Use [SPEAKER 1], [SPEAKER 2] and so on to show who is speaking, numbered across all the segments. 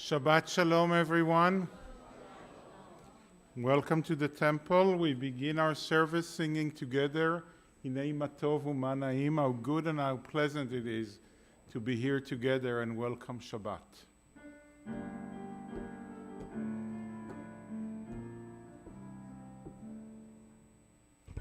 [SPEAKER 1] Shabbat Shalom, everyone. Welcome to the temple. We begin our service singing together, Hinei Matov U'Manaim, how good and how pleasant it is to be here together and welcome Shabbat.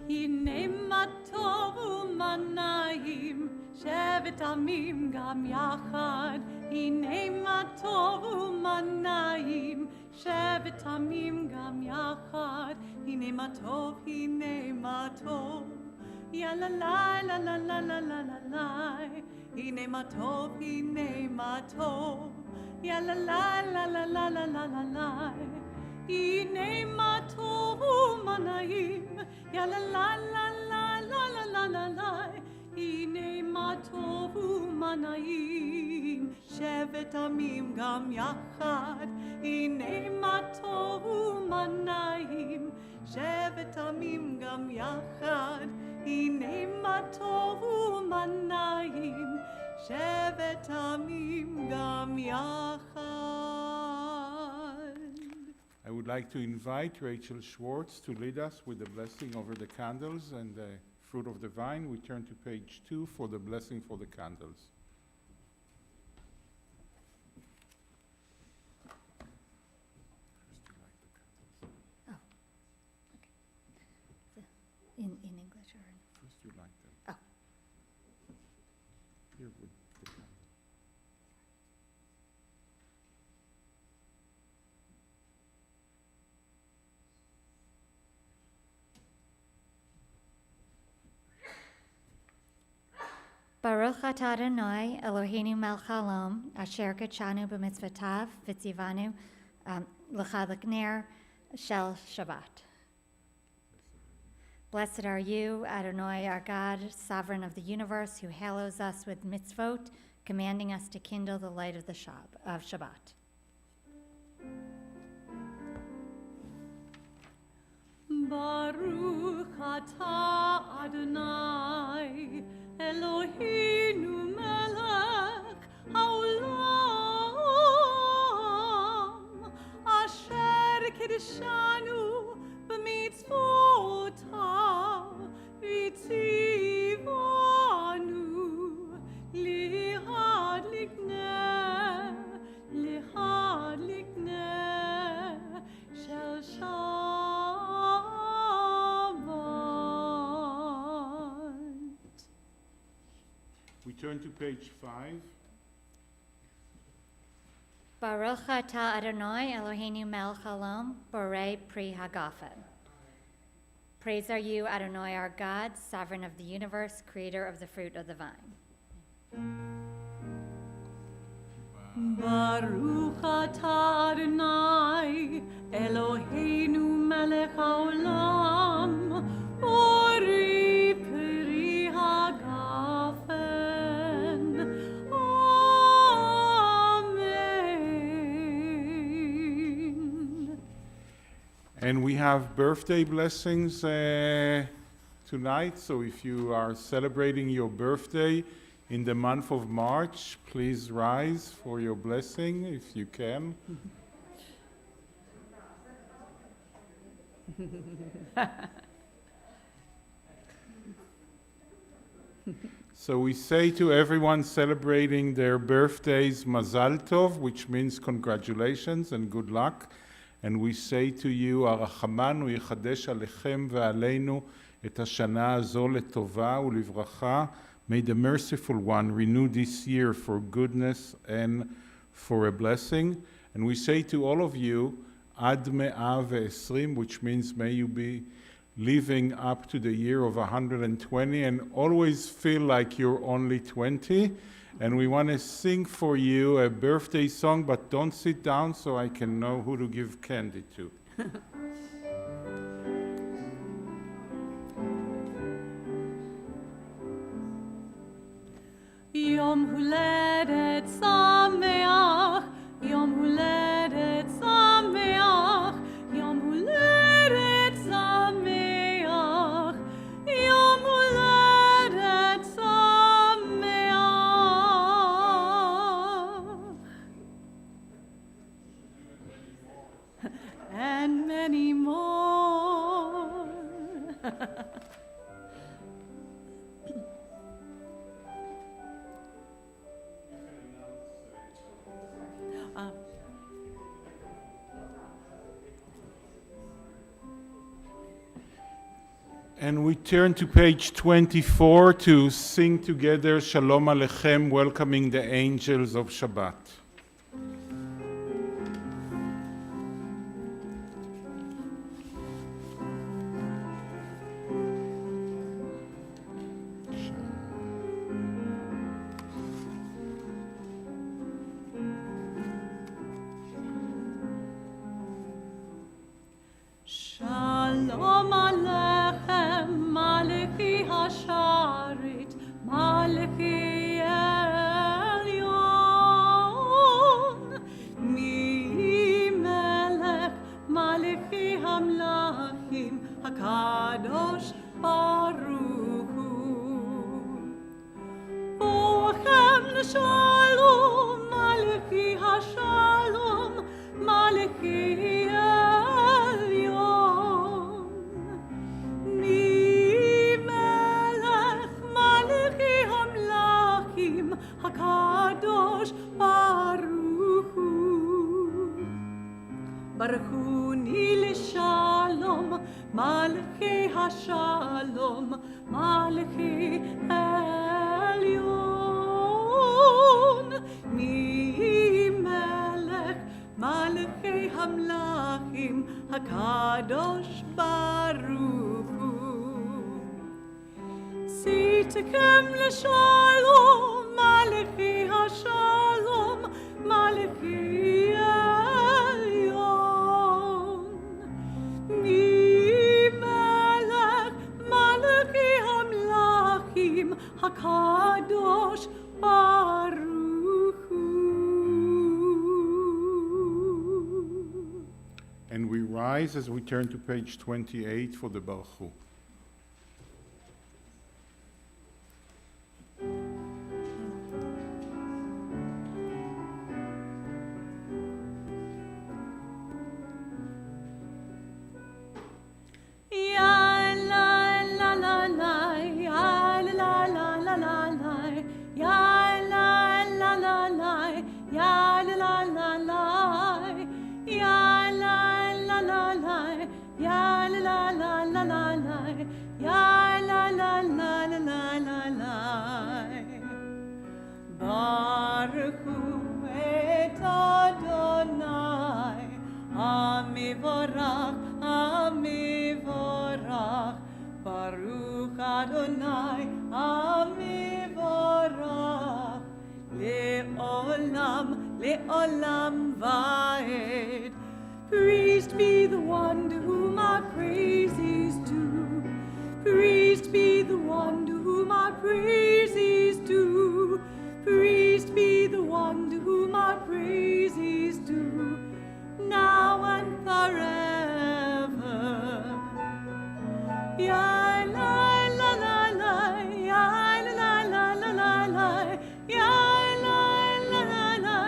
[SPEAKER 2] Hinei Matov U'Manaim, Shevet Amim Gam Yachad. Hinei Matov U'Manaim, Shevet Amim Gam Yachad. Hinei Matov, Ya la la la la la la la la la. Hinei Matov, Ya la la la la la la la la la. Hinei Matov U'Manaim, Ya la la la la la la la la la. Hinei Matov U'Manaim, Shevet Amim Gam Yachad. Hinei Matov U'Manaim, Shevet Amim Gam Yachad. Hinei Matov U'Manaim, Shevet Amim Gam Yachad.
[SPEAKER 1] I would like to invite Rachel Schwartz to lead us with the blessing over the candles and the fruit of the vine. We turn to page 2 for the blessing for the candles.
[SPEAKER 3] Oh, okay. In English or in...
[SPEAKER 1] First you light them.
[SPEAKER 3] Oh.
[SPEAKER 1] Here with the candle.
[SPEAKER 3] Baruch atah Adonai Eloheinu melech haolam asher kidshanu b'mitzvotav v'tzivanu l'chadlik ner shel Shabbat. Blessed are you, Adonai, our God, sovereign of the universe, who hallows us with mitzvot, commanding us to kindle the light of the Shabbat.
[SPEAKER 2] Baruch atah Adonai Eloheinu melech haolam asher kidshanu b'mitzvotav v'tzivanu lihadlik ner shel Shabbat.
[SPEAKER 1] We turn to page 5.
[SPEAKER 3] Baruch atah Adonai Eloheinu melech haolam borei pri hagafen. Praise are you, Adonai, our God, sovereign of the universe, creator of the fruit of the vine.
[SPEAKER 2] Baruch atah Adonai Eloheinu melech haolam borei pri hagafen. Amen.
[SPEAKER 1] And we have birthday blessings tonight, so if you are celebrating your birthday in the month of March, please rise for your blessing if you can. So we say to everyone celebrating their birthdays, Mazal Tov, which means congratulations and good luck. And we say to you, Arachaman u'yichadesh alechem ve'aleinu et hashana hazo letova u'livracha. May the merciful one renew this year for goodness and for a blessing. And we say to all of you, Ad me'ah ve'esrim, which means may you be living up to the year of 120 and always feel like you're only 20. And we want to sing for you a birthday song, but don't sit down so I can know who to give candy to.
[SPEAKER 2] Yom Huledet Sameach, Yom Huledet Sameach, Yom Huledet Sameach, Yom Huledet Sameach. and many more.
[SPEAKER 1] And we turn to page 24 to sing together Shalom Aleichem, welcoming the angels of Shabbat.
[SPEAKER 2] Shalom Aleichem, Malechi Hasharit, Malechi Elyon, Mi Melech, Malechi Hamlachim, HaKadosh Baruch Hu. Bochem l'shalom, Malechi Hashalom, Malechi Elyon. Mi Melech, Malechi Hamlachim, HaKadosh Baruch Hu. Baruch Hu ni l'shalom, Malechi Hashalom, Malechi Elyon. Mi Melech, Malechi Hamlachim, HaKadosh Baruch Hu. Sitkem l'shalom, Malechi Hashalom, Malechi Elyon. Mi Melech, Malechi Hamlachim, HaKadosh Baruch Hu.
[SPEAKER 1] And we rise as we turn to page 28 for the Baruch Hu.
[SPEAKER 2] Ya la la la la, ya la la la la la, ya la la la la, ya la la la, ya la la la la, ya la la la la la, ya la la la la la la. Baruch Hu et Adonai, Amivorach, Amivorach, Baruch Adonai, Amivorach, Le'olam, Le'olam Vaed. Praised be the one to whom our praise is due. Praised be the one to whom our praise is due. Praised be the one to whom our praise is due, now and forever. Ya la la la la, ya la la la la la, ya la la la la,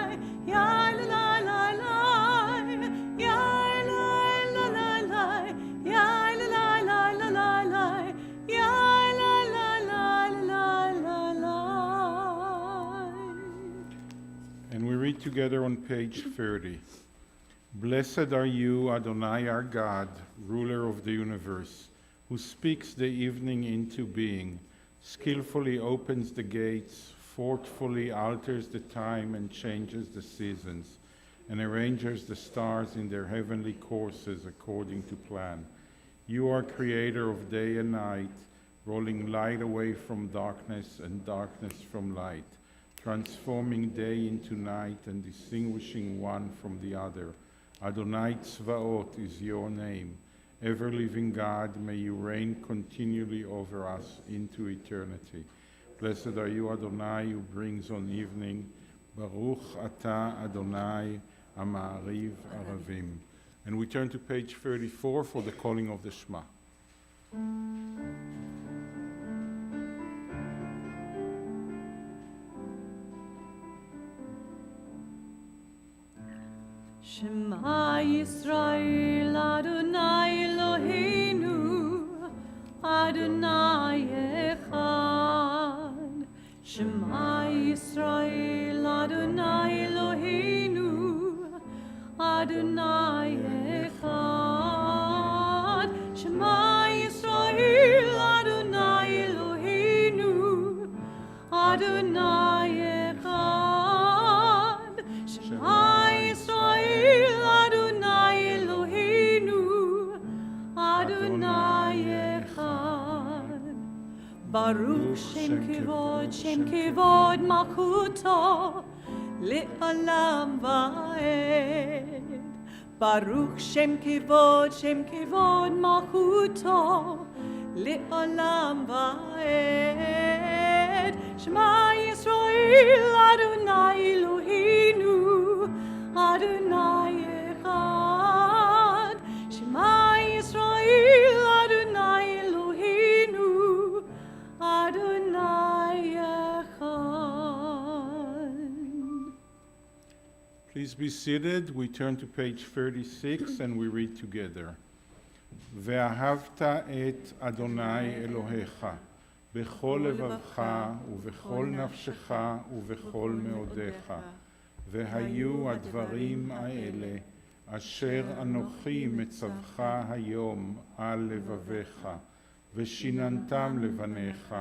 [SPEAKER 2] ya la la la la, ya la la la la, ya la la la la la, ya la la la la la.
[SPEAKER 1] And we read together on page 30. Blessed are you, Adonai our God, ruler of the universe, who speaks the evening into being, skillfully opens the gates, forcefully alters the time and changes the seasons, and arranges the stars in their heavenly courses according to plan. You are creator of day and night, rolling light away from darkness and darkness from light, transforming day into night and distinguishing one from the other. Adonai Tzvaot is your name. Ever-living God, may you reign continually over us into eternity. Blessed are you, Adonai, who brings on evening. Baruch atah Adonai Ama'ariv Aravim. And we turn to page 34 for the calling of the Shema.
[SPEAKER 2] Shema Yisrael Adonai Eloheinu Adonai Echad. Shema Yisrael Adonai Eloheinu Adonai Echad. Shema Yisrael Adonai Eloheinu Adonai Echad. Shema Yisrael Adonai Eloheinu Adonai Echad. Baruch Shem Kevod Malchuto Le'olam Va'ed. Baruch Shem Kevod Malchuto Le'olam Va'ed. Shema Yisrael Adonai Eloheinu Adonai Echad. Shema Yisrael Adonai Eloheinu Adonai Echad.
[SPEAKER 1] Please be seated. We turn to page 36 and we read together. ואהבת את אדוני אלוהיך בכל לבבך ובכל נפשך ובכל מאודיך. והיו הדברים האלה אשר אנוכי מצווך היום על לבביך, ושיננתם לבניך,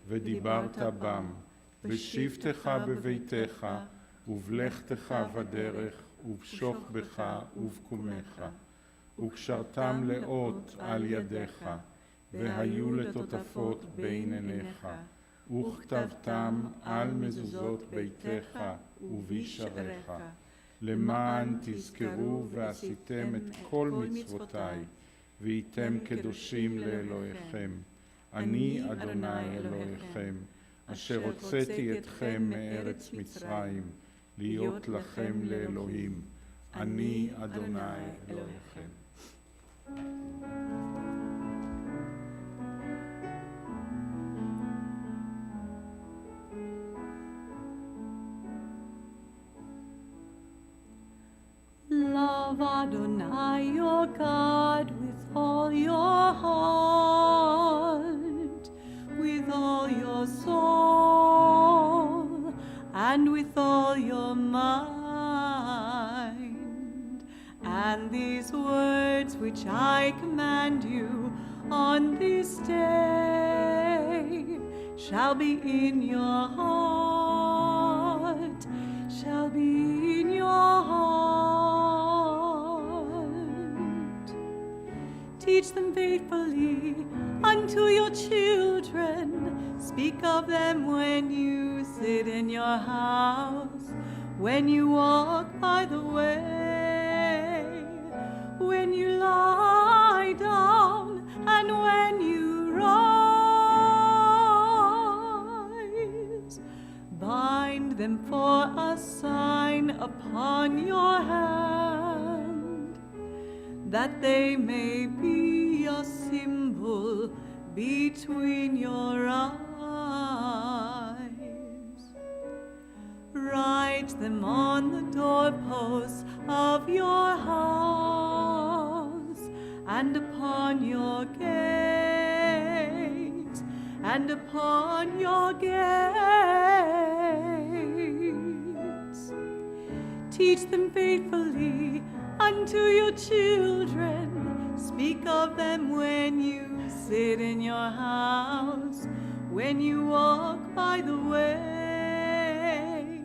[SPEAKER 1] ודיברת בם, בשבתך בביתך, ובלכתך בדרך, ובשוכבך ובקומך, וקשרתם לאות על ידיך, והיו לטוטפות בין עיניך, וכתבתם על מזוזות ביתך ובישריך, למען תזכרו ועשיתם את כל מצוותיי, והייתם קדושים לאלוהיכם. אני אדוני אלוהיכם, אשר הוצאתי אתכם מארץ מצרים, להיות לכם לאלוהים. אני אדוני אלוהיכם.
[SPEAKER 2] Love Adonai your God with all your heart, with all your soul, and with all your mind. And these words which I command you on this day shall be in your heart, shall be in your heart. Teach them faithfully unto your children. Speak of them when you sit in your house, when you walk by the way, when you lie down, and when you rise. Bind them for a sign upon your hand, that they may be a symbol between your eyes. Write them on the doorposts of your house, and upon your gates, and upon your gates. Teach them faithfully unto your children. Speak of them when you sit in your house, when you walk by the way,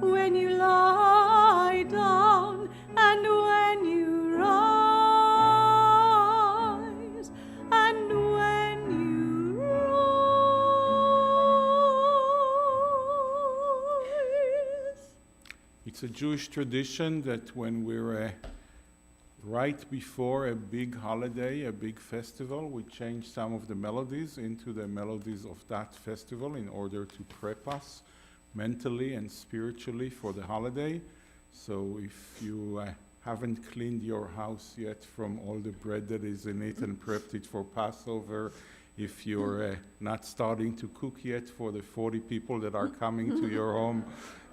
[SPEAKER 2] when you lie down, and when you rise, and when you rise.
[SPEAKER 1] It's a Jewish tradition that when we're right before a big holiday, a big festival, we change some of the melodies into the melodies of that festival in order to prep us mentally and spiritually for the holiday. So if you haven't cleaned your house yet from all the bread that is in it and prepped it for Passover, if you're not starting to cook yet for the 40 people that are coming to your home,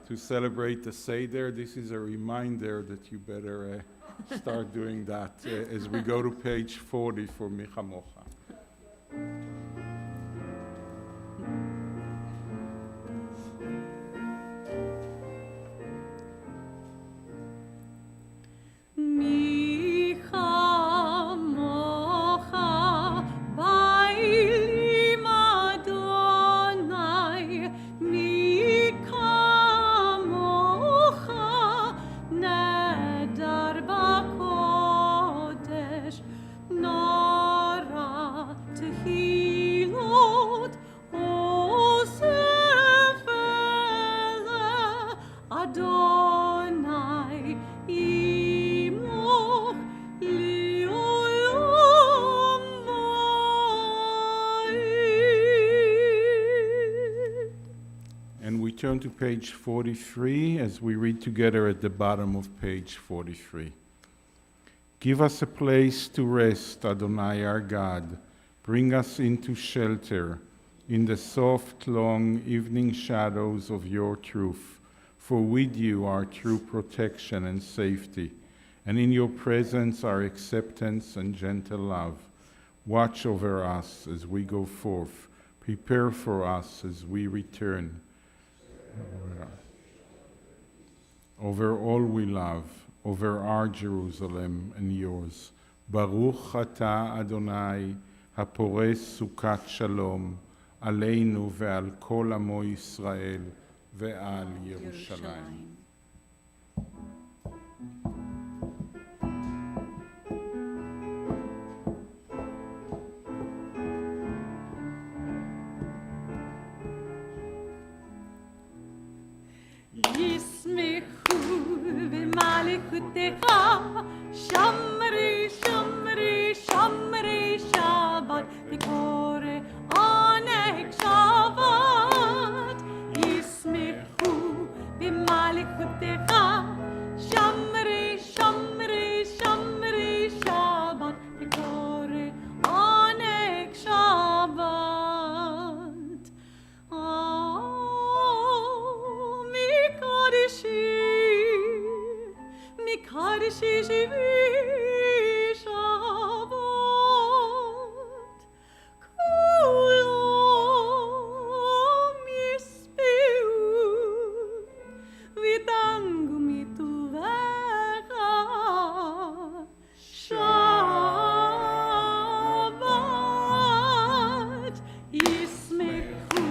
[SPEAKER 1] to celebrate the Seder. This is a reminder that you better start doing that as we go to page 40 for Michamocha. Turn to page 43 as we read together at the bottom of page 43. Give us a place to rest, Adonai our God. Bring us into shelter in the soft, long evening shadows of your truth. For with you are true protection and safety, and in your presence are acceptance and gentle love. Watch over us as we go forth. Prepare for us as we return. Over all we love, over our Jerusalem and yours. Baruch ata Adonai, hapores sukat shalom, aleinu ve'al kol amo Yisrael, ve'al Yerushalayim.
[SPEAKER 2] Shamri, Shamri, Shamri, Shabbat, Bikore, Onek Shabbat, Yismechu, B'malichutecha, Shamri, Shamri, Shamri, Shabbat, Bikore, Onek Shabbat. Oh, Mikodeshi, Mikodeshi, Shabbat, Kulam Yispehu, V'dangu mituvecha, Shabbat, Yismechu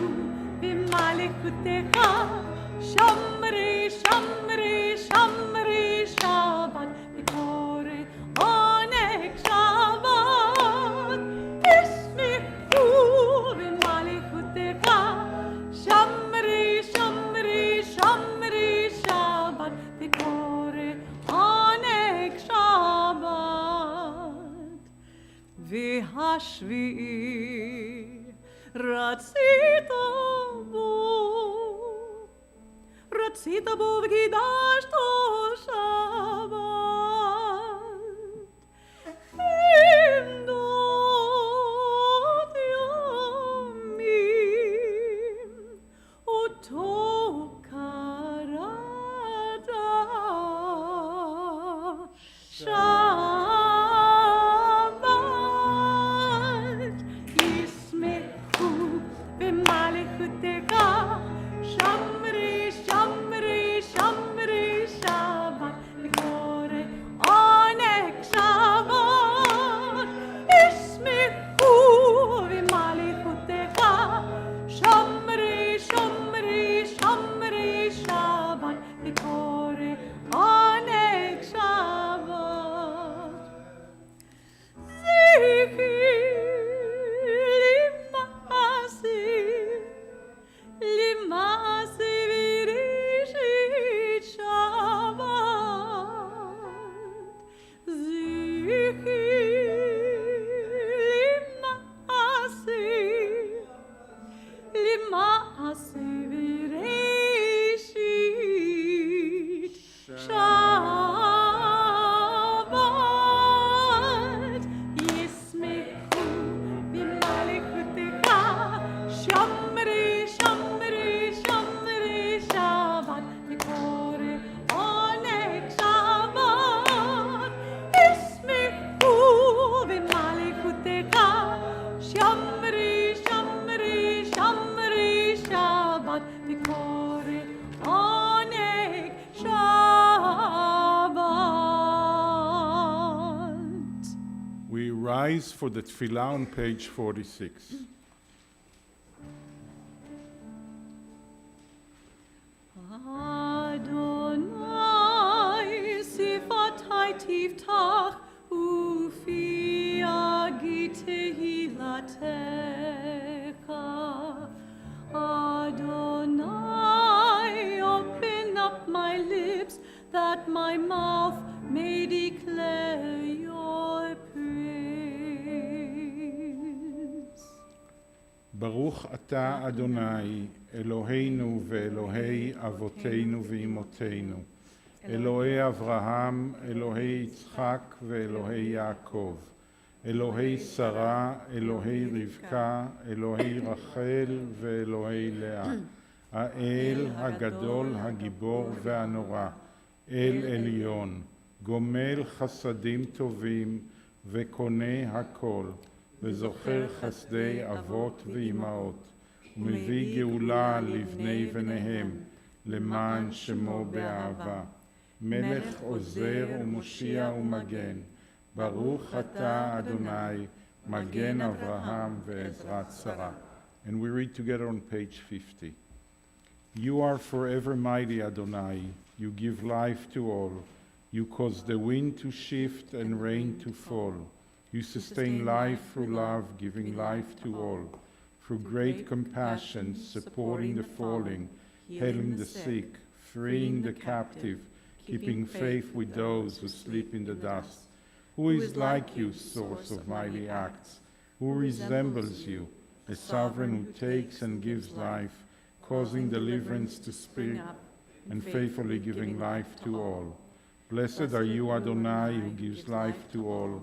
[SPEAKER 2] b'malekutecha, Shamri, Shamri, Shamri, Shabbat, B'kore, Onek Shabbat, Yismechu b'malekutecha, Shamri, Shamri, Shamri, Shabbat, B'kore, Onek Shabbat. V'hashvi'i רצית בו וקידשתו שבת. עמדות ימים אותו קראת שבת. ישמחו במלכותך שמרי שמרי שמרי שבת לקורא עונג שבת. ישמחו במלכותך שמרי שמרי שמרי שבת לקורא עונג שבת. למעשה בראשית שבת. למעשה בראשית שבת. ישמחו במלכותך שמרי שמרי שמרי שבת
[SPEAKER 1] rise for the tefillah on page 46.
[SPEAKER 2] Adonai, sifatai tiftach, ufi agi tehilatecha. Adonai, open up my lips, that my mouth may declare your praise.
[SPEAKER 1] ברוך אתה אדוני, אלוהינו ואלוהי אבותינו ואמותינו, אלוהי אברהם, אלוהי יצחק ואלוהי יעקב, אלוהי שרה, אלוהי רבקה, אלוהי רחל ואלוהי לאה, האל הגדול, הגיבור והנורא, אל עליון, גומל חסדים טובים וקונה הכל, וזוכר חסדי אבות ואימהות, ומביא גאולה לבני בניהם, למען שמו באהבה. מלך עוזר ומושיע ומגן, ברוך אתה אדוני, מגן אברהם ועזרת שרה. And we read together on page 50. You are forever mighty, Adonai. You give life to all. You cause the wind to shift and rain to fall. You sustain life through love, giving life to all. Through great compassion, supporting the falling, healing the sick, freeing the captive, keeping faith with those who sleep in the dust. Who is like you, source of mighty acts? Who resembles you, a sovereign who takes and gives life, causing deliverance to spring up, and faithfully giving life to all? Blessed are you, Adonai, who gives life to all.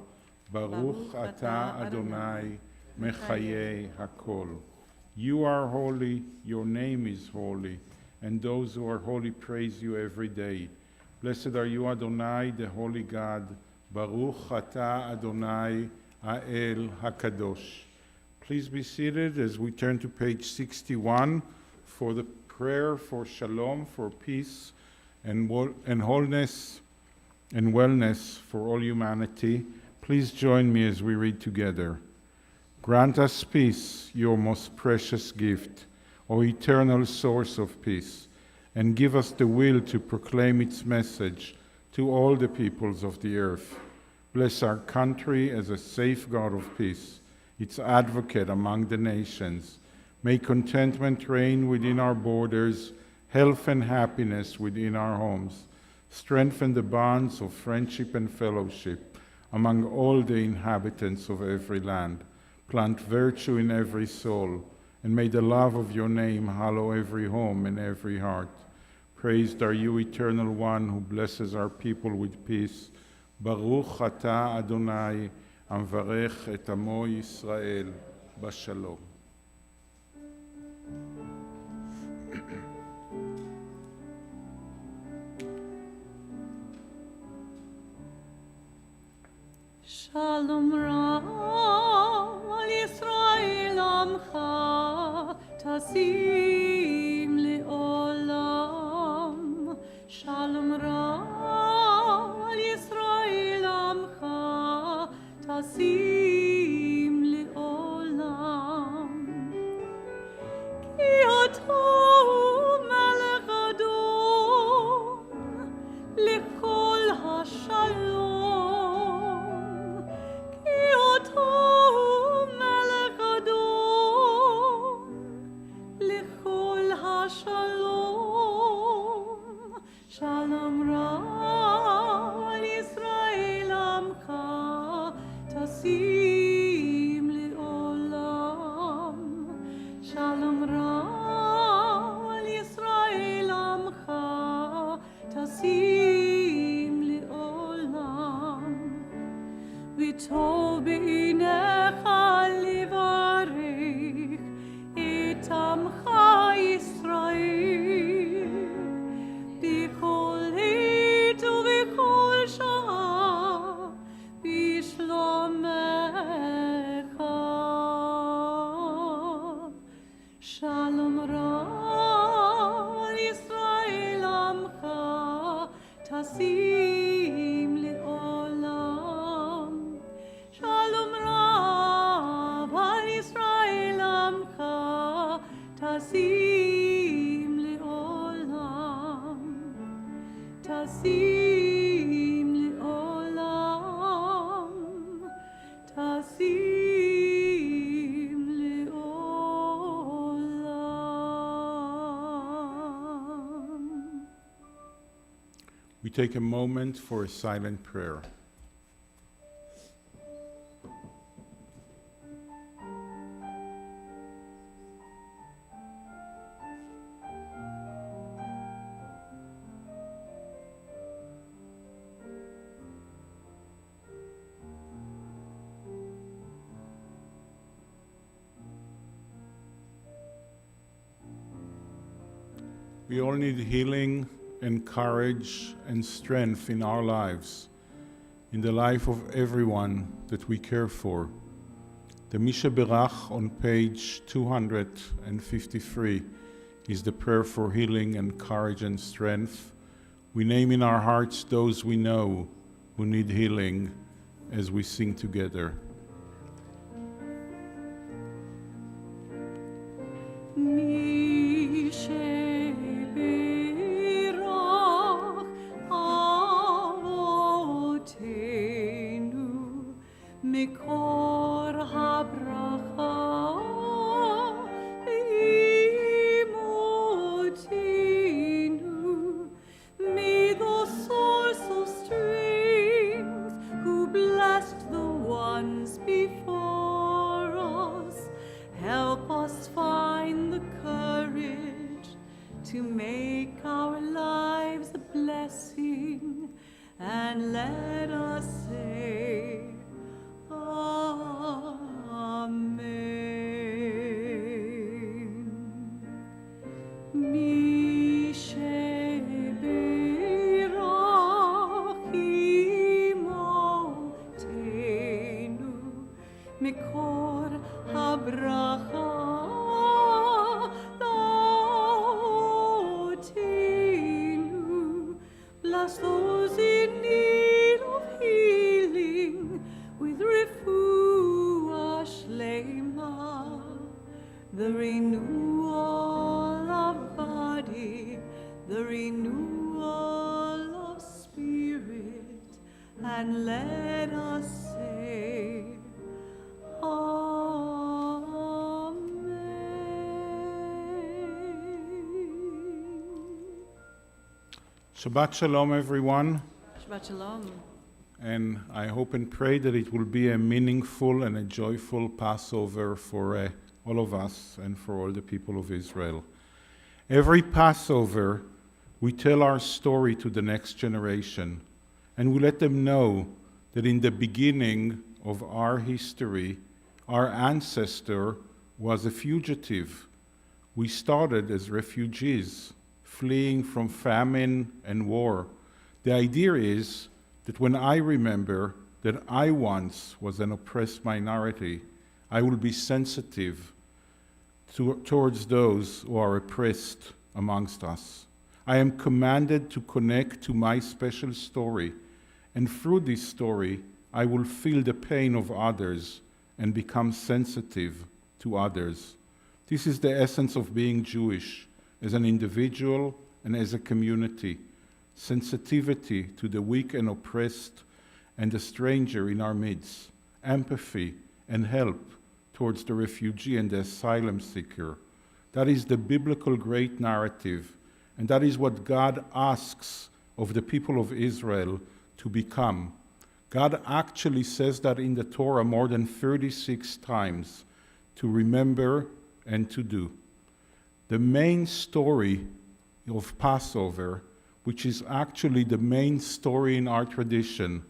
[SPEAKER 1] Baruch atah Adonai, mechayeh hakol. You are holy, your name is holy, and those who are holy praise you every day. Blessed are you, Adonai, the holy God. Baruch atah Adonai, ha'el hakadosh. Please be seated as we turn to page 61 for the prayer for shalom, for peace and wholeness and wellness for all humanity. Please join me as we read together. Grant us peace, your most precious gift, O eternal source of peace, and give us the will to proclaim its message to all the peoples of the earth. Bless our country as a safeguard of peace, its advocate among the nations. May contentment reign within our borders, health and happiness within our homes. Strengthen the bonds of friendship and fellowship among all the inhabitants of every land. Plant virtue in every soul, and may the love of your name hallow every home and every heart. Praised are you, Eternal One, who blesses our people with peace. Baruch atah Adonai, amvarech et amo Yisrael, bashalom.
[SPEAKER 2] Shalom Ra'al Yisrael Amcha Tasim Le'olam. Shalom Ra'al Yisrael Amcha Tasim Le'olam. Ki Atahu Melech Adon L'Kol HaShalom. Shalom Ra'al Yisrael Amcha Tasim Le'olam. Shalom Ra'al Yisrael Amcha Tasim Le'olam. V'tov be'inecha livarech et Amcha Yisrael. B'kol עת ובכל שעה בשלומך. שלום רע לישראל עמך תשים לעולם. שלום
[SPEAKER 1] take a moment for a silent prayer. We all need healing and courage and strength in our lives, in the life of everyone that we care for. The Misha Berach on page 253 is the prayer for healing and courage and strength. We name in our hearts those we know who need healing as we sing together. Shabbat Shalom, everyone.
[SPEAKER 2] Shabbat Shalom.
[SPEAKER 1] And I hope and pray that it will be a meaningful and a joyful Passover for all of us and for all the people of Israel. Every Passover, we tell our story to the next generation, and we let them know that in the beginning of our history, our ancestor was a fugitive. We started as refugees, fleeing from famine and war. The idea is that when I remember that I once was an oppressed minority, I will be sensitive towards those who are oppressed amongst us. I am commanded to connect to my special story, and through this story, I will feel the pain of others and become sensitive to others. This is the essence of being Jewish, as an individual and as a community. Sensitivity to the weak and oppressed and the stranger in our midst. Empathy and help towards the refugee and the asylum seeker. That is the biblical great narrative, and that is what God asks of the people of Israel to become. God actually says that in the Torah more than 36 times, to remember and to do. The main story of Passover, which is actually the main story in our tradition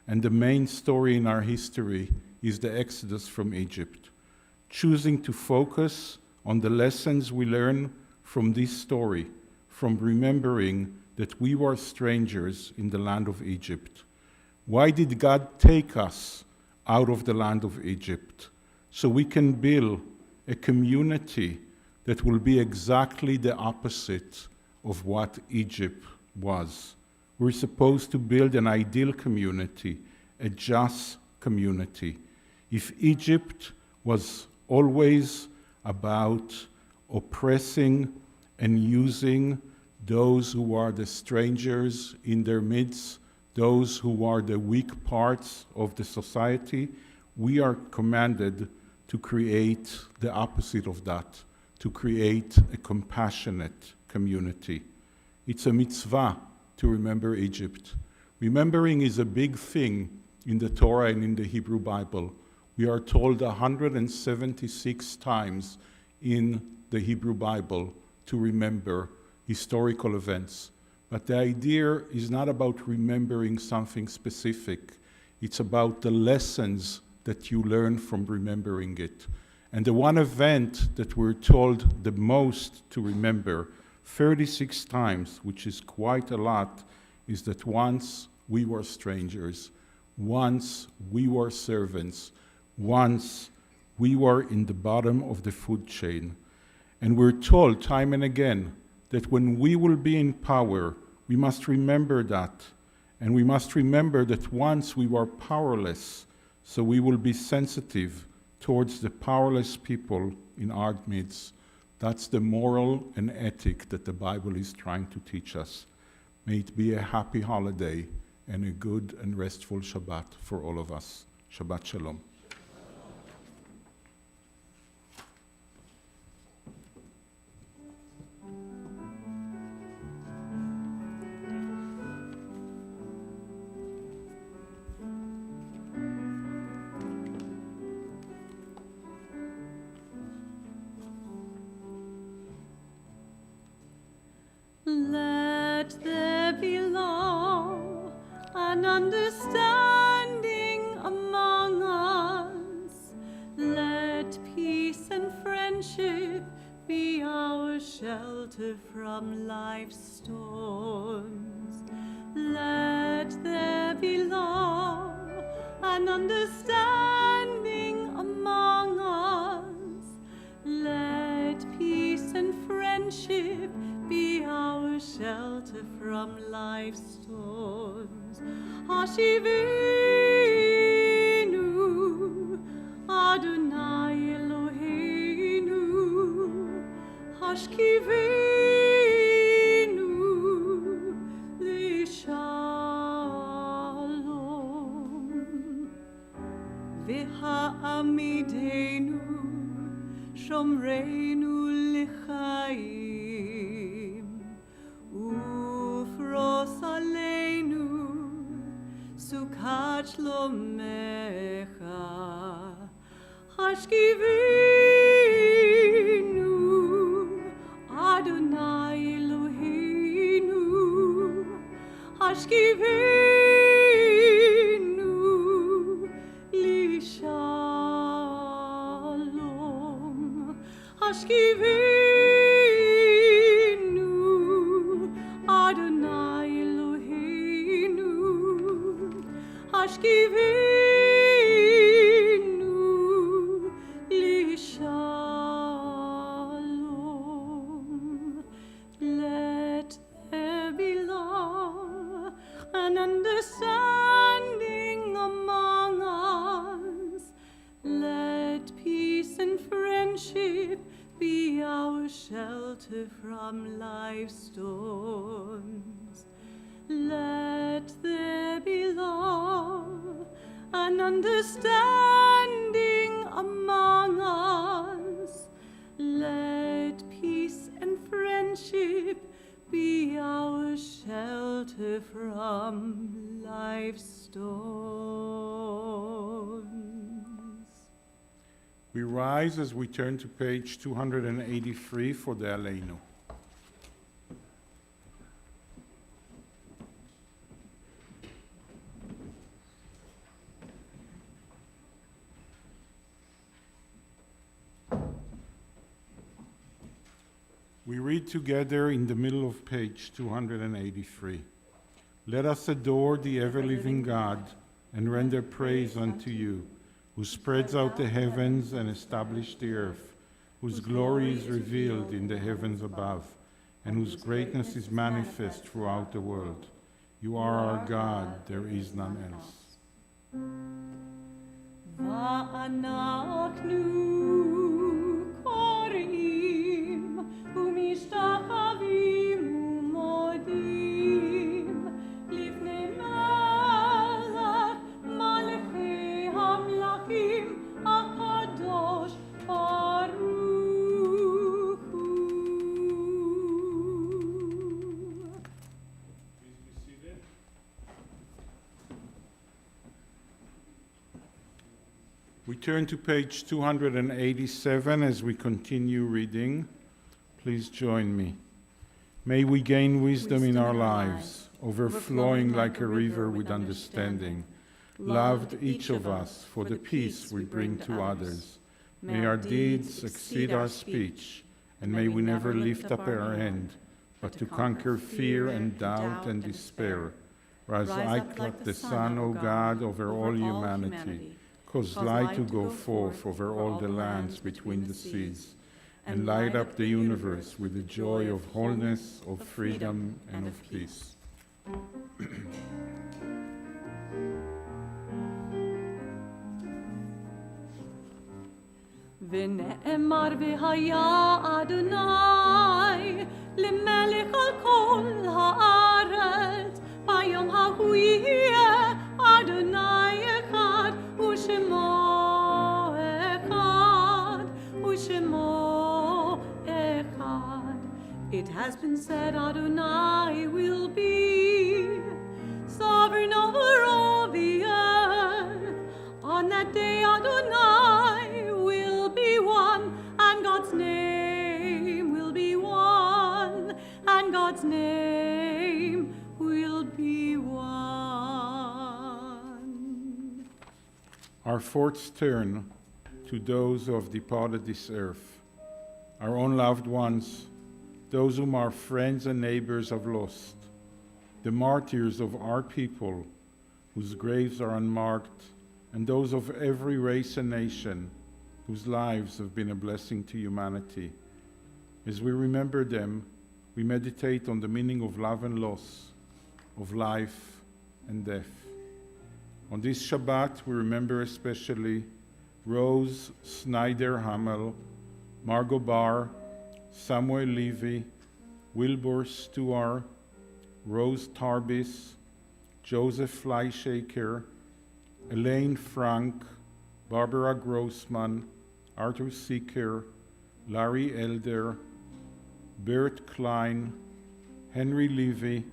[SPEAKER 1] and the main story in our history, is the Exodus from Egypt. Choosing to focus on the lessons we learn from this story, from remembering that we were strangers in the land of Egypt. Why did God take us out of the land of Egypt? So we can build a community that will be exactly the opposite of what Egypt was. We're supposed to build an ideal community, a just community. If Egypt was always about oppressing and using those who are the strangers in their midst, those who are the weak parts of the society, we are commanded to create the opposite of that, to create a compassionate community. It's a mitzvah to remember Egypt. Remembering is a big thing in the Torah and in the Hebrew Bible. We are told 176 times in the Hebrew Bible to remember historical events. But the idea is not about remembering something specific. It's about the lessons that you learn from remembering it. And the one event that we're told the most to remember 36 times, which is quite a lot, is that once we were strangers, once we were servants, once we were in the bottom of the food chain. And we're told time and again that when we will be in power, we must remember that. And we must remember that once we were powerless, so we will be sensitive towards the powerless people in our midst. That's the moral and ethic that the Bible is trying to teach us. May it be a happy holiday and a good and restful Shabbat for all of us. Shabbat Shalom.
[SPEAKER 2] Let there be love and understanding among us. Let peace and friendship be our shelter from life's storms. Let there be love and understanding among us. Let peace and friendship be our shelter from life's storms. Hashivenu, Adonai Eloheinu, Hashkivenu, Lishalom, V'ha'amidenu, Shomreinu L'chaim, Ufros aleinu, Sukkot Shlomecha, Hashkivenu, Adonai Eloheinu, Hashkivenu, Lishalom, Hashkivenu, Adonai Eloheinu, Hashkivenu, Lishalom. Let there be love and understanding among us. Let peace and friendship be our shelter from life's storms. Let there be love and understanding among us. Let peace and friendship be our shelter from life's storms.
[SPEAKER 1] We rise as we turn to page 283 for the Aleinu. We read together in the middle of page 283. Let us adore the ever-living God and render praise unto you, who spreads out the heavens and established the earth, whose glory is revealed in the heavens above, and whose greatness is manifest throughout the world. You are our God, there is none else.
[SPEAKER 2] Va'anachnu korim umishtachavim umodim lifnei melech malchei hamlachim hakadosh baruch hu.
[SPEAKER 1] We turn to page 287 as we continue reading. Please join me. May we gain wisdom in our lives, overflowing like a river with understanding, loved each of us for the peace we bring to others. May our deeds exceed our speech, and may we never lift up our hand, but to conquer fear and doubt and despair. Rise like the sun, O God, over all humanity. Cause light to go forth over all the lands between the seas, and light up the universe with the joy of wholeness, of freedom, and of peace.
[SPEAKER 2] ונאמר והיה אדוני למלך על כל הארץ ביום ההוא יהיה אדוני אחד ושמו אחד ושמו אחד. It has been said Adonai will be sovereign over all the earth. On that day Adonai will be one, and God's name will be one, and God's name will be one.
[SPEAKER 1] Our thoughts turn to those who have departed this earth, our own loved ones, those whom our friends and neighbors have lost, the martyrs of our people whose graves are unmarked, and those of every race and nation whose lives have been a blessing to humanity. As we remember them, we meditate on the meaning of love and loss, of life and death. On this Shabbat, we remember especially Rose Snyder Hamel, Margot Barr, Samuel Levy, Wilbur Stewart, Rose Tarbis, Joseph Fleischaker, Elaine Frank, Barbara Grossman, Arthur Seeker, Larry Elder, Bert Klein, Henry Levy,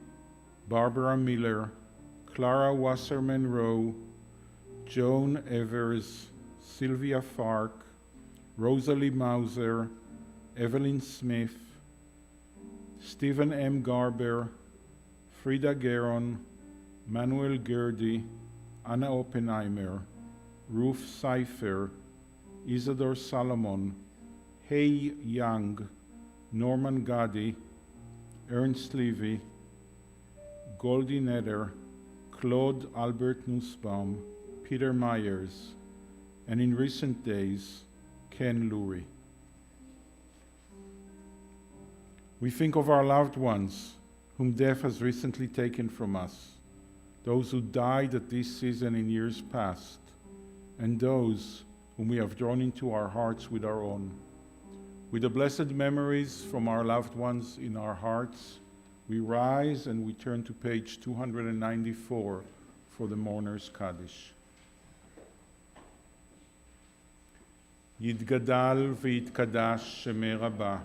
[SPEAKER 1] Barbara Miller, Clara Wasserman Rowe, Joan Evers, Sylvia Fark, Rosalie Mauser, Evelyn Smith, Stephen M. Garber, Frida Geron, Manuel Gerdy, Anna Oppenheimer, Ruth Seifer, Isadore Salomon, Hay Young, Norman Gadi, Ernst Levy, Goldie Netter, Claude Albert Nussbaum, Peter Myers, and in recent days, Ken Lurie. We think of our loved ones whom death has recently taken from us, those who died at this season in years past, and those whom we have drawn into our hearts with our own. With the blessed memories from our loved ones in our hearts, we rise and we turn to page 294 for the Mourner's Kaddish. יתגדל ויתקדש שמי רבה,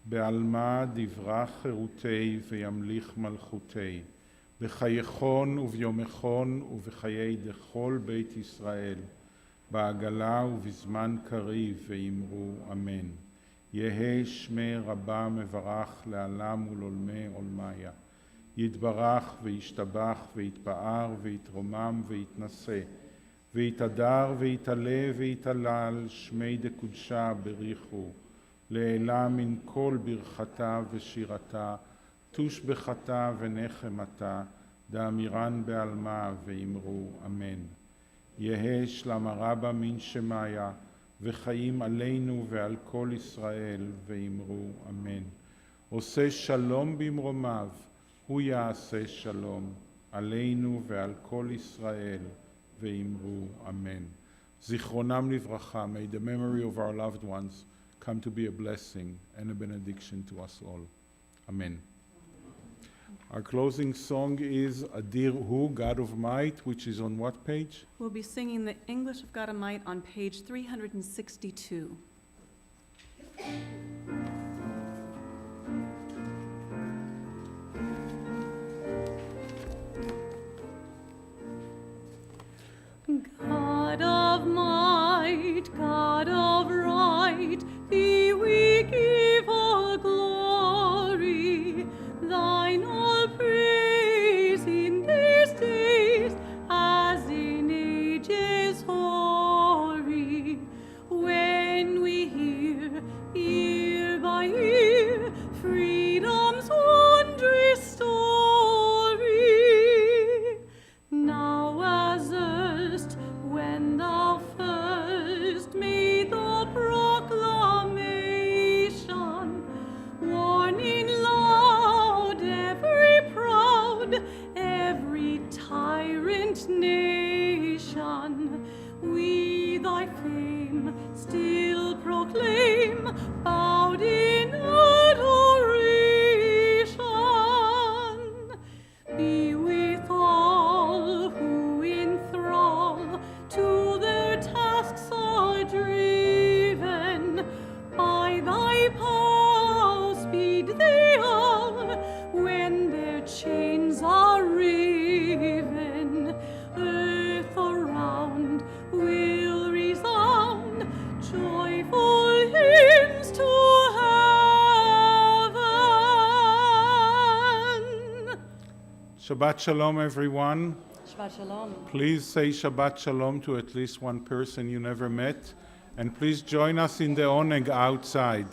[SPEAKER 1] בעלמא דברה חירותי וימליך מלכותי, בחייכון וביומכון ובחיי דכל בית ישראל, בעגלה ובזמן קריב ואמרו אמן. יהא שמי רבה מברך לעלם ולעולמי עולמיה. יתברך וישתבח ויתפאר ויתרומם ויתנשא, ויתהדר ויתעלה ויתהלל שמי דקודשה בריחו, לעילה מן כל ברכתה ושירתה, תושבחתה ונחמתה, דאמירן בעלמה ואמרו אמן. יהא שלמה רבה מן שמיה, וחיים עלינו ועל כל ישראל ואמרו אמן. עושה שלום במרומיו, הוא יעשה שלום, עלינו ועל כל ישראל ואמרו אמן. זיכרונם לברכה, may the memory of our loved ones come to be a blessing and a benediction to us all. Amen. Our closing song is Adir Hu, God of Might, which is on what page?
[SPEAKER 2] We'll be singing the English of God of Might on page 362. God of might, light, God of right, thee we give all glory, thine all praise in these days as in ages hoary. When we hear, year by year, freedom's wondrous story, now as erst, when thou first made the proclamation, warning loud every proud, every tyrant nation, we thy fame still proclaim, bowed in adoration. Be with all who in thrall to their tasks are driven, by thy power speed they on, when their chains are riven. Earth around will resound joyful hymns to heaven.
[SPEAKER 1] Shabbat Shalom, everyone.
[SPEAKER 4] Shabbat Shalom.
[SPEAKER 1] Please say Shabbat Shalom to at least one person you never met. And please join us in the oneg outside.